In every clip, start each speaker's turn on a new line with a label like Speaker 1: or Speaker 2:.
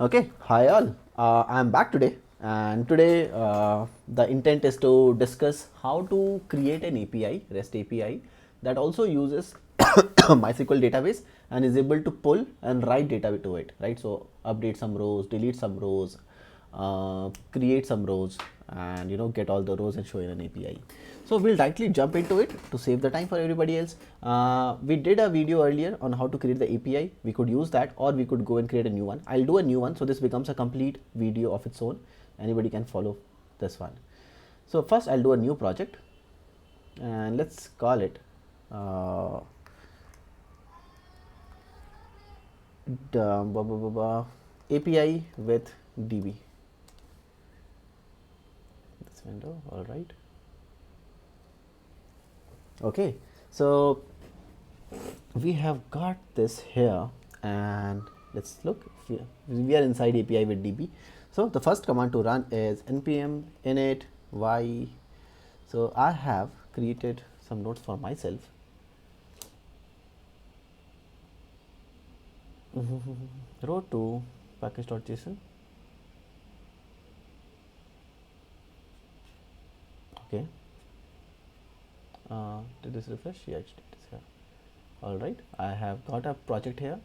Speaker 1: Okay, hi all. I'm back today, and today the intent is to discuss how to create an API, REST API, that also uses MySQL database and is able to pull and write data to it, right? So update some rows, delete some rows, create some rows, and get all the rows and show in an API. So we'll directly jump into it to save the time for everybody else. We did a video earlier on how to create the API. We could use that, or we could go and create a new one. I'll do a new one, so this becomes a complete video of its own. Anybody can follow this one. So first I'll do a new project, and let's call it API with DB. This window, all right. Okay, so we have got this here, and let's look. We are inside API with DB. So the first command to run is npm init y. So I have created some nodes for myself. Row to package.json. Okay. Did this refresh? Yeah, it is here. All right, I have got a project here,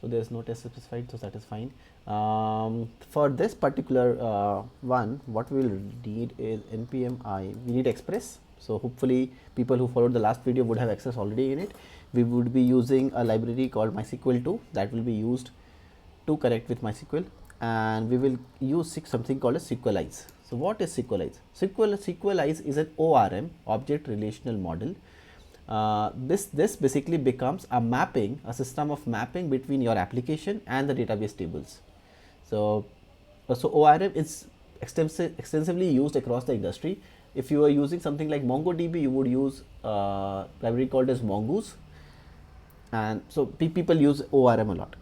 Speaker 1: so there is no test specified, so that is fine. For this particular one, what we will need is npm I. We need Express, so hopefully people who followed the last video would have access already in it. We would be using a library called MySQL2 that will be used to connect with MySQL, and we will use something called a Sequelize. So what is Sequelize? Sequelize is an ORM, object relational model. This basically becomes a mapping, a system of mapping between your application and the database tables. So ORM is extensively used across the industry. If you are using something like MongoDB, you would use a library called as Mongoose, and so people use ORM a lot.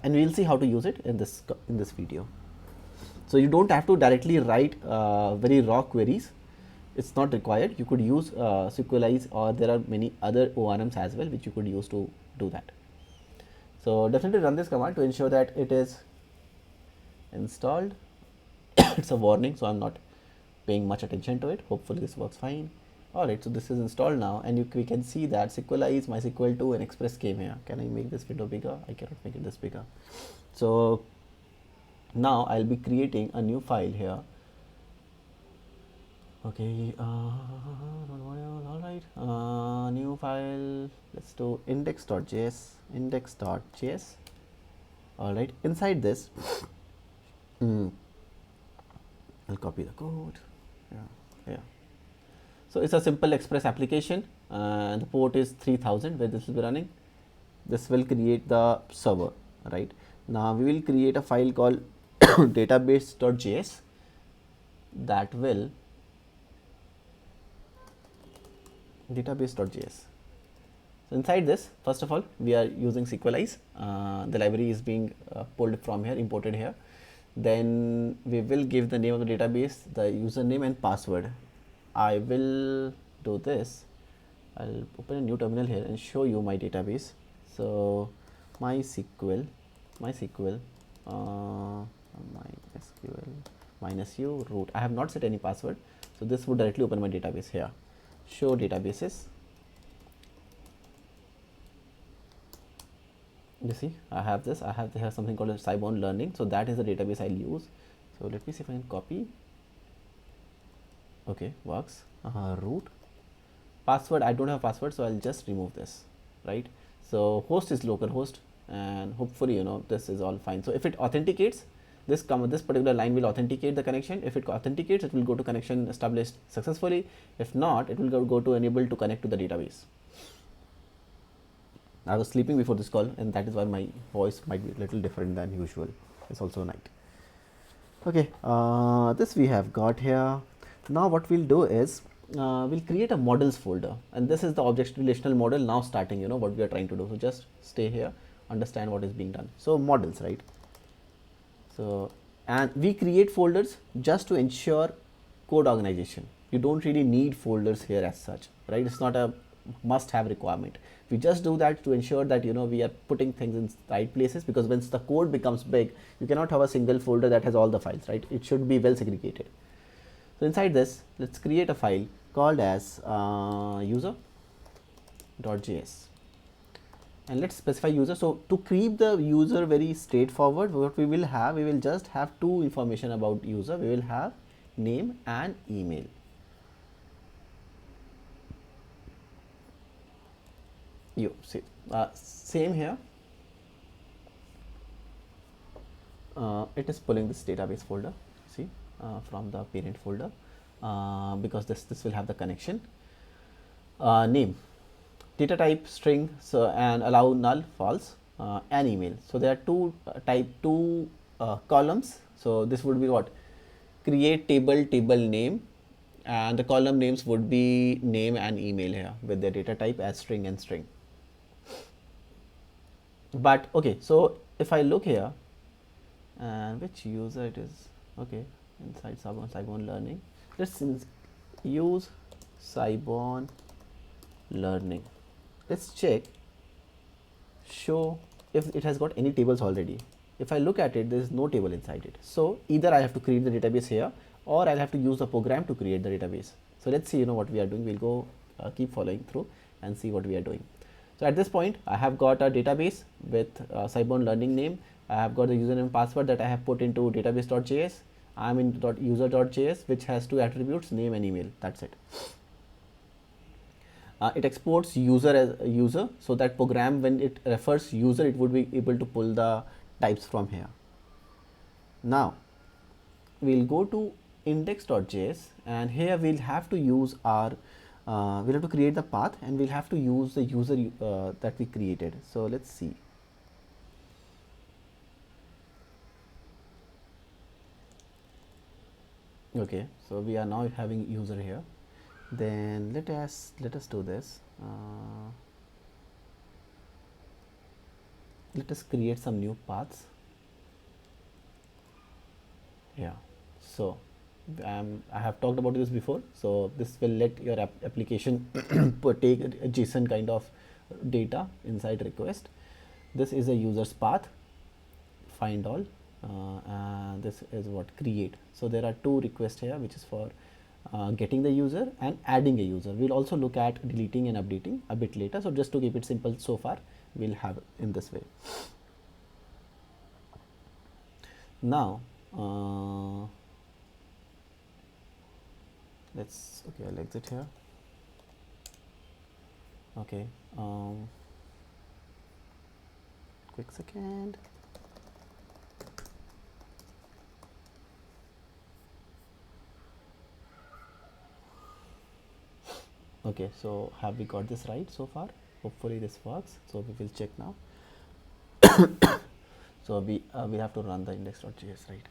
Speaker 1: And we will see how to use it in this video. So you don't have to directly write very raw queries. It's not required. You could use Sequelize, or there are many other ORMs as well which you could use to do that. So definitely run this command to ensure that it is installed. It's a warning, so I'm not paying much attention to it. Hopefully this works fine. Alright, so this is installed now, and we can see that Sequelize, MySQL2 and Express came here. Can I make this window bigger? I cannot make it this bigger. So now I'll be creating a new file here. Okay, alright, new file, let's do index.js. Alright, inside this, I'll copy the code. Yeah. So it's a simple Express application, and the port is 3000 where this will be running. This will create the server, right? Now we will create a file called database.js that will database.js. So inside this, first of all, we are using Sequelize. The library is being pulled from here, imported here. Then we will give the name of the database, the username and password. I will do this. I'll open a new terminal here and show you my database. So MySQL -u root. I have not set any password, so this would directly open my database here. Show databases. You see, I have this. I have something called a Cyborn Learning. So that is the database I'll use. So let me see if I can copy. Okay, works. Root. Password, I don't have password, so I'll just remove this, right? So host is localhost, and hopefully this is all fine. So if it authenticates, this particular line will authenticate the connection. If it authenticates, it will go to connection established successfully. If not, it will go to enable to connect to the database. I was sleeping before this call, and that is why my voice might be a little different than usual. It's also night. Okay, this we have got here. Now what we'll do is we'll create a models folder, and this is the object relational model now starting, what we are trying to do. So just stay here, understand what is being done. So models, right? So, and we create folders just to ensure code organization. You don't really need folders here as such, right? It's not a must have requirement. We just do that to ensure that we are putting things in right places, because once the code becomes big, you cannot have a single folder that has all the files, right? It should be well segregated. So inside this, let's create a file called as user.js, and let's specify user. So to keep the user very straightforward, what we will just have two information about user. We will have name and email. You see, same here. It is pulling this database folder, see, from the parent folder, because this will have the connection. Name, data type string, so and allow null false, and email. So there are two columns. So this would be what? Create table name, and the column names would be name and email here with their data type as string and string. But okay, so if I look here, and which user it is, okay, inside Cyborn learning, let's use Cyborn learning. Let's check, show if it has got any tables already. If I look at it, there is no table inside it. So either I have to create the database here, or I'll have to use the program to create the database. So let's see what we are doing. We'll go keep following through and see what we are doing. So at this point, I have got a database with Cyborn learning name. I have got the username and password that I have put into database.js. I'm in user.js, which has two attributes, name and email. That's it. It exports user as a user, so that program, when it refers user, it would be able to pull the types from here. Now we'll go to index.js, and here we'll have to use our we'll have to create the path, and we'll have to use the user that we created. So let's see. Okay, so we are now having user here. Then let us do this. Let us create some new paths. Yeah, so I have talked about this before. So this will let your application take a JSON kind of data inside request. This is a user's path, find all, and this is what create. So there are two requests here, which is for getting the user and adding a user. We'll also look at deleting and updating a bit later. So just to keep it simple so far, we'll have it in this way. Now let's, okay, I'll exit here. Okay, quick second. Okay, so have we got this right so far? Hopefully this works. So we will check now. So we have to run the index.js, right?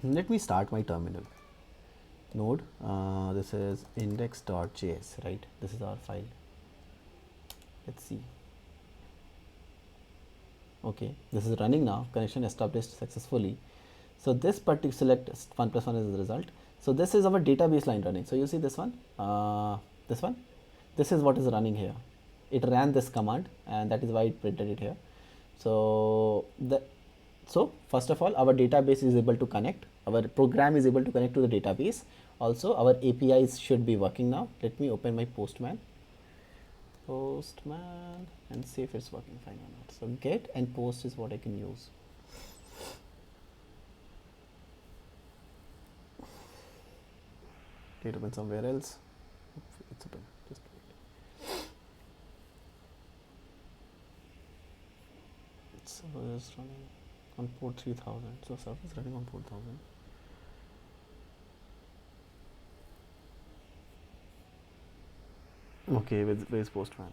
Speaker 1: Let me start my terminal. Node, this is index.js, right? This is our file. Let's see. Okay, this is running now. Connection established successfully. So this particular select 1 plus 1 is the result. So this is our database line running. So you see this one, this is what is running here. It ran this command, and that is why it printed it here. So first of all, our database is able to connect. Our program is able to connect to the database. Also, our APIs should be working now. Let me open my Postman and see if it's working fine or not. So get and post is what I can use. It open somewhere else. It's open. Just wait. Server is running on port 3000. So server is running on port 1000. Okay, where's Postman?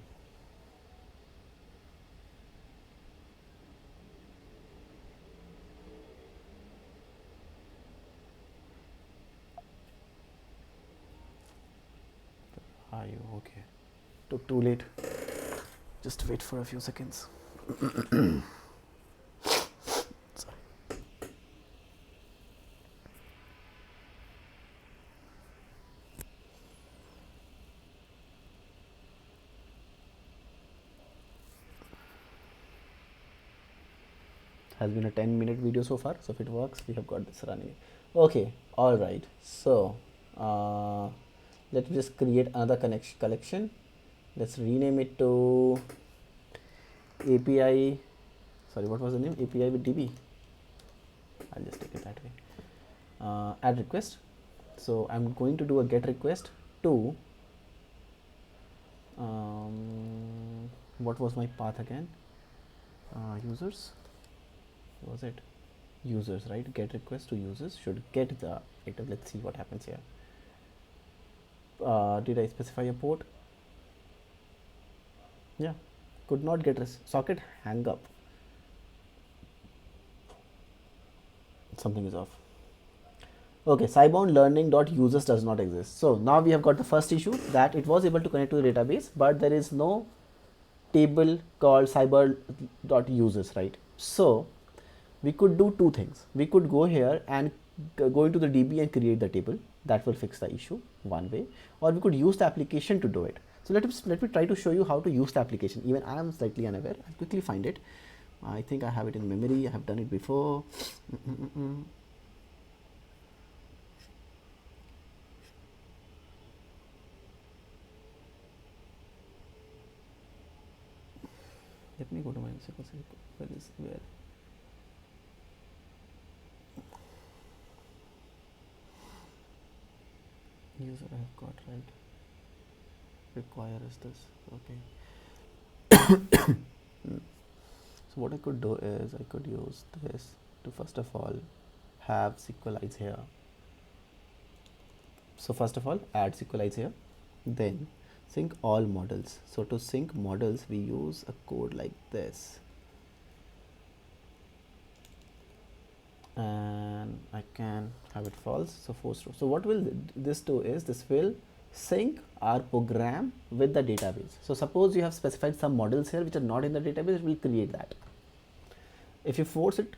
Speaker 1: Are you okay? Took too late. Just wait for a few seconds. has been a 10-minute video so far, so if it works, we have got this running. Okay, all right. So let's just create another collection. Let's rename it to API. Sorry, what was the name? API with DB. I'll just take it that way. Add request. So I'm going to do a get request to what was my path again? Users, was it users, right? Get request to users should get the item. Let's see what happens here. Did I specify a port? Yeah, could not get socket hang up. Something is off. Okay, Scibound learning.users does not exist. So now we have got the first issue, that it was able to connect to the database, but there is no table called cyber.users, right? So we could do two things. We could go here and go into the DB and create the table. That will fix the issue one way, or we could use the application to do it. So let me try to show you how to use the application. Even I am slightly unaware. I'll quickly find it. I think I have it in memory. I have done it before. Let me go to MySQL. Where user I have got, right? Require is this. Okay. So what I could do is I could use this to first of all have Sequelize here. So first of all, add Sequelize here, then sync all models. So to sync models, we use a code like this, and I can have it false. So false true. So what will this do is this will sync our program with the database. So suppose you have specified some models here which are not in the database, it will create that. If you force it,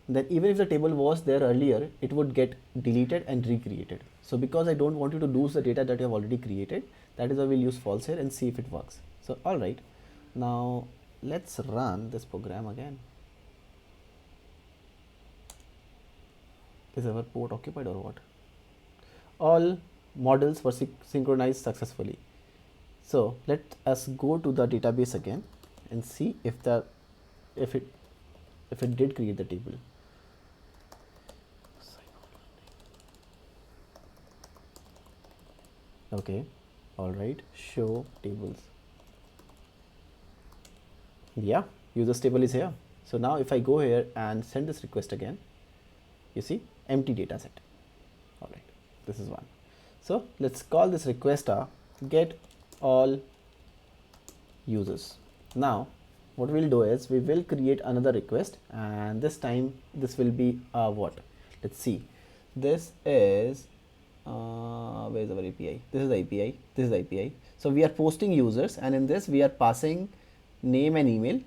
Speaker 1: then even if the table was there earlier, it would get deleted and recreated. So because I don't want you to lose the data that you have already created, that is why we'll use false here and see if it works. So all right, now let's run this program again. Is our port occupied or what? All models were synchronized successfully. So let us go to the database again and see if it did create the table. Okay, all right, show tables. Yeah, users table is here. So now if I go here and send this request again, you see empty data set. All right, this is one. So let's call this request get all users. Now what we'll do is we will create another request, and this time this will be what? Let's see. This is where is our API? This is the API. This is the API. So we are posting users, and in this we are passing name and email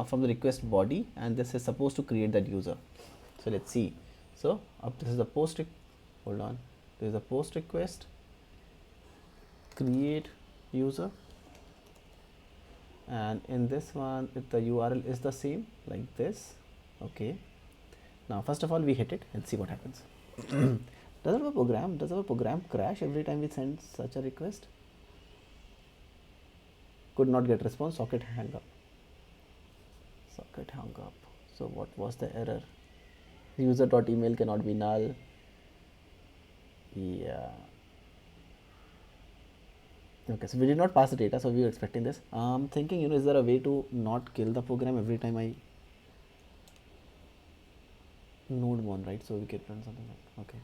Speaker 1: from the request body, and this is supposed to create that user. So let's see. So this is the post. Hold on. This is the post request. Create user. And in this one, if the URL is the same like this. Okay. Now first of all we hit it and see what happens. Does our program crash every time we send such a request? Could not get response, socket hang up. Socket hung up. So what was the error? User.email cannot be null. Yeah. Okay, so we did not pass the data, so we were expecting this. I'm thinking, is there a way to not kill the program every time I node one, right? So we can run something like, okay.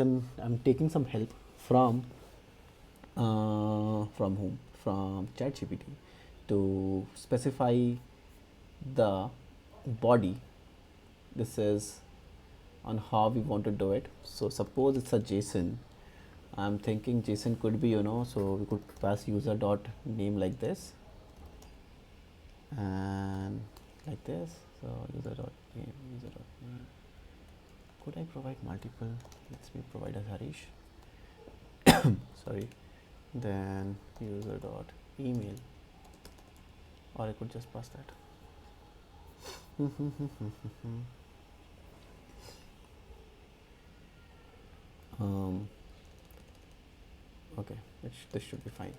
Speaker 1: I'm taking some help from whom? From ChatGPT to specify the body. This is on how we want to do it. So suppose it's a JSON I'm thinking JSON could be, so we could pass user dot name like this and like this. So user dot name, user dot name. Could I provide multiple? Let's me provide as Harish. Sorry. Then user dot email, or I could just pass that. Okay, this should be fine.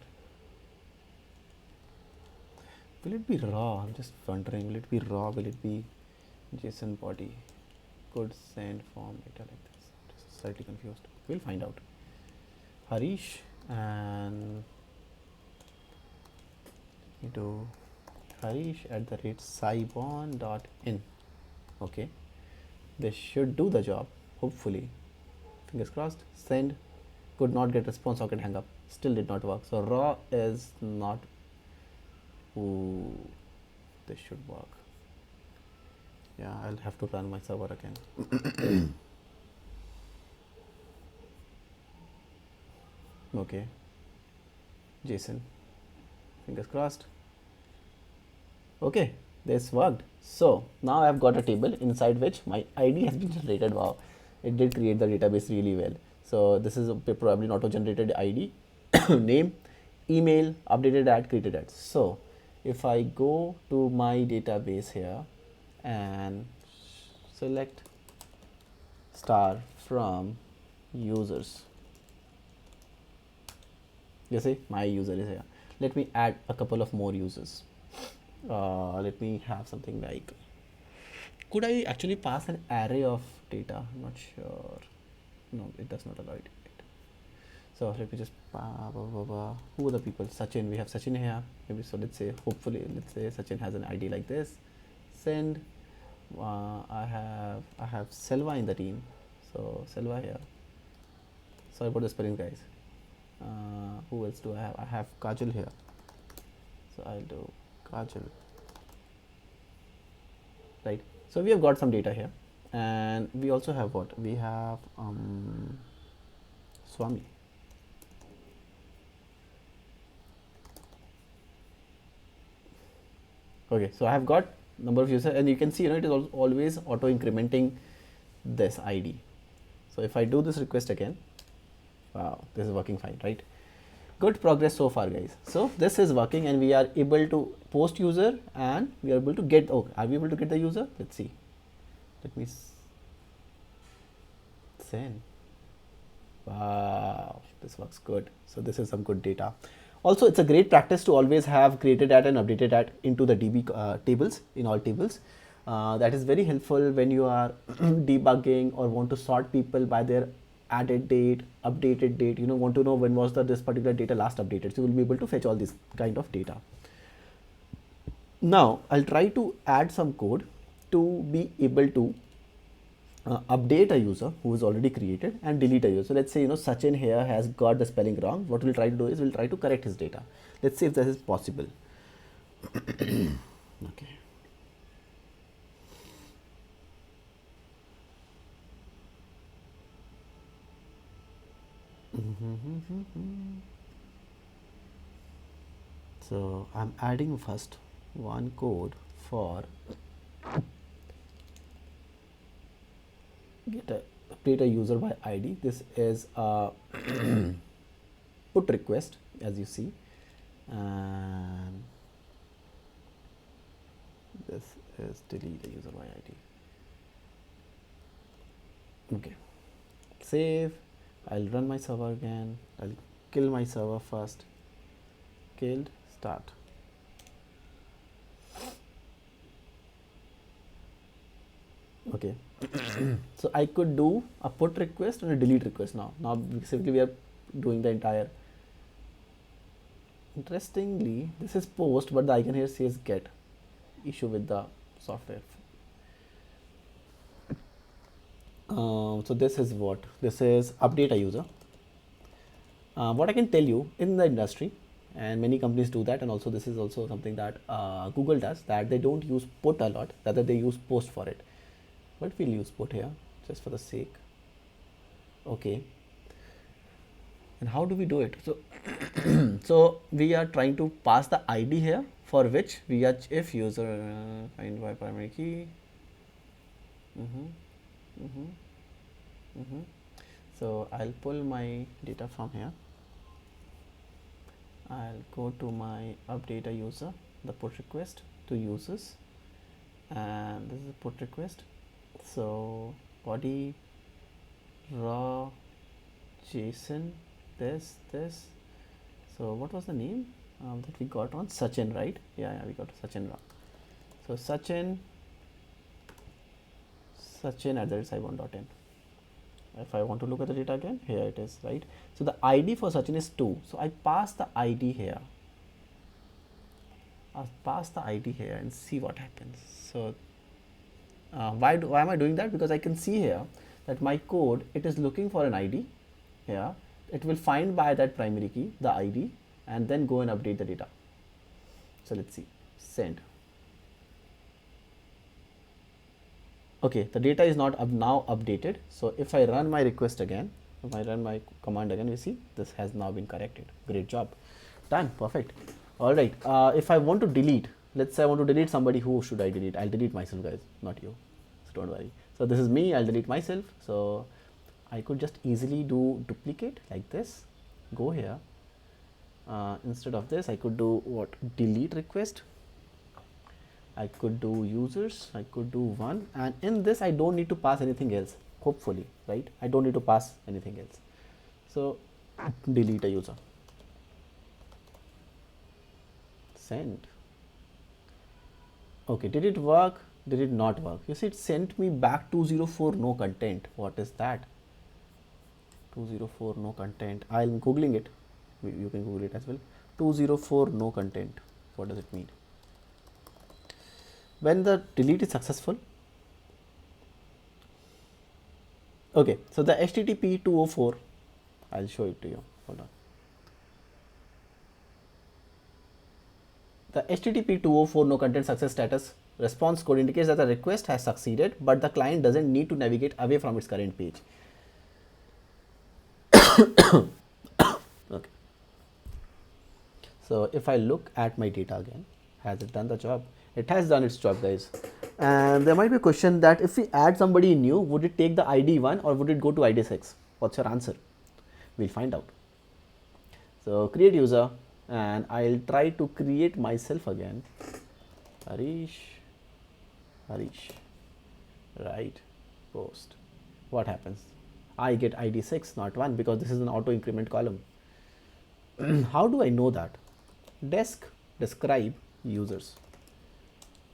Speaker 1: Will it be raw? I'm just wondering, will it be raw? Will it be JSON body? Could send form data like this. Just slightly confused. We'll find out. Harish and do harish@sibon.in. Okay, this should do the job, hopefully. Fingers crossed. Send. Could not get response, socket hang up. Still did not work. So raw is not. Ooh, this should work. Yeah, I'll have to run my server again. Okay, JSON, fingers crossed. Okay, this worked. So now I've got a table inside which my ID has been generated. Wow, it did create the database really well. So this is probably an auto-generated ID, name, email, updated at, created at. So if I go to my database here and select star from users, you see my user is here. Let me add a couple of more users. Let me have something like, could I actually pass an array of data? I'm not sure. No, it does not allow it. So let me just who are the people? Sachin, we have Sachin here. Maybe so. Let's say, hopefully, let's say Sachin has an ID like this. Send. I have Selva in the team. So Selva here. Sorry about the spelling, guys. Who else do I have? I have Kajal here. So I'll do Kajal. Right. So we have got some data here, and we also have what? We have Swami. Okay, so I have got number of users, and you can see, it is always auto incrementing this ID. So if I do this request again, wow, this is working fine, right? Good progress so far, guys. So this is working, and we are able to post user, and we are able to get, are we able to get the user? Let's see. Let me send. Wow, this works good. So this is some good data. Also, it's a great practice to always have created at and updated at into the DB tables, in all tables. That is very helpful when you are debugging or want to sort people by their added date, updated date, want to know when was this particular data last updated. So you will be able to fetch all this kind of data. Now I'll try to add some code to be able to update a user who is already created and delete a user. So let's say, Sachin here has got the spelling wrong. What we'll try to do is we'll try to correct his data. Let's see if this is possible. Okay. So I'm adding first one code for update a user by ID. This is a put request, as you see, and this is delete a user by ID. Okay, save. I'll run my server again. I'll kill my server first. Killed, start. Okay. So I could do a put request and a delete request now. Now basically we are doing the entire. Interestingly, this is post, but the icon here says get. Issue with the software. So this is what? This is update a user. What I can tell you, in the industry, and many companies do that, and also this is also something that Google does, that they don't use put a lot, rather they use post for it. But we'll use put here just for the sake. Okay. And how do we do it? So so we are trying to pass the ID here, for which we are, if user find by primary key. So I'll pull my data from here. I'll go to my update a user, the put request to users, and this is a put request. So body raw JSON, this. So what was the name that we got on Sachin, right? Yeah, we got Sachin raw. So Sachin at the sci1.in. If I want to look at the data again, here it is, right? So the ID for Sachin is 2. So I pass the ID here. I'll pass the ID here and see what happens. So why am I doing that? Because I can see here that my code, it is looking for an ID here. It will find by that primary key the ID and then go and update the data. So let's see, send. Okay, the data is not now updated. So if I run my request again, if I run my command again, we see this has now been corrected. Great job, done, perfect. All right, if I want to delete, let's say I want to delete somebody, who should I delete? I'll delete myself, guys, not you, so don't worry. So this is me, I'll delete myself. So I could just easily do duplicate like this, go here. Instead of this, I could do what? Delete request. I could do users, I could do one, and in this I don't need to pass anything else, hopefully, right? I don't need to pass anything else. So delete a user, send. Okay, did it work? Did it not work? You see, it sent me back 204 no content. What is that? 204 no content. I'm googling it, you can google it as well. 204 no content, what does it mean? When the delete is successful, okay, so the HTTP 204, I'll show it to you, hold on. The HTTP 204 no content success status response code indicates that the request has succeeded, but the client doesn't need to navigate away from its current page. Okay, so if I look at my data again, has it done the job? It has done its job, guys. And there might be a question that if we add somebody new, would it take the ID 1 or would it go to ID 6? What's your answer? We'll find out. So create user, and I'll try to create myself again. Harish, right, post. What happens? I get ID 6, not 1, because this is an auto increment column. How do I know that? Desk, describe users.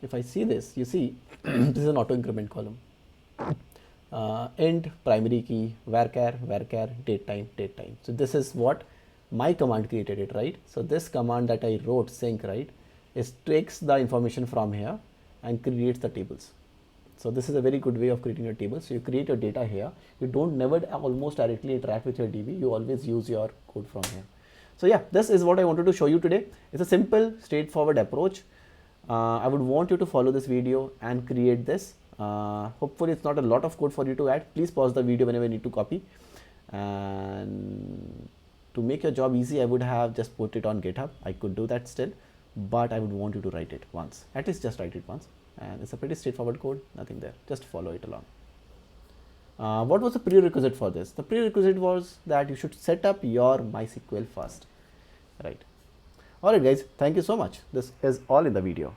Speaker 1: If I see this, you see this is an auto increment column. End primary key, varchar, date time. So this is what my command created it, right? So this command that I wrote, sync, right, is takes the information from here and creates the tables. So this is a very good way of creating a table. So you create your data here. You don't never almost directly interact with your DB. You always use your code from here. So yeah, this is what I wanted to show you today. It's a simple, straightforward approach. I would want you to follow this video and create this. Hopefully it's not a lot of code for you to add. Please pause the video whenever you need to copy. And to make your job easy, I would have just put it on GitHub. I could do that still, but I would want you to write it once. At least just write it once. And it's a pretty straightforward code, nothing there. Just follow it along. What was the prerequisite for this? The prerequisite was that you should set up your MySQL first, right? Alright guys, thank you so much. This is all in the video.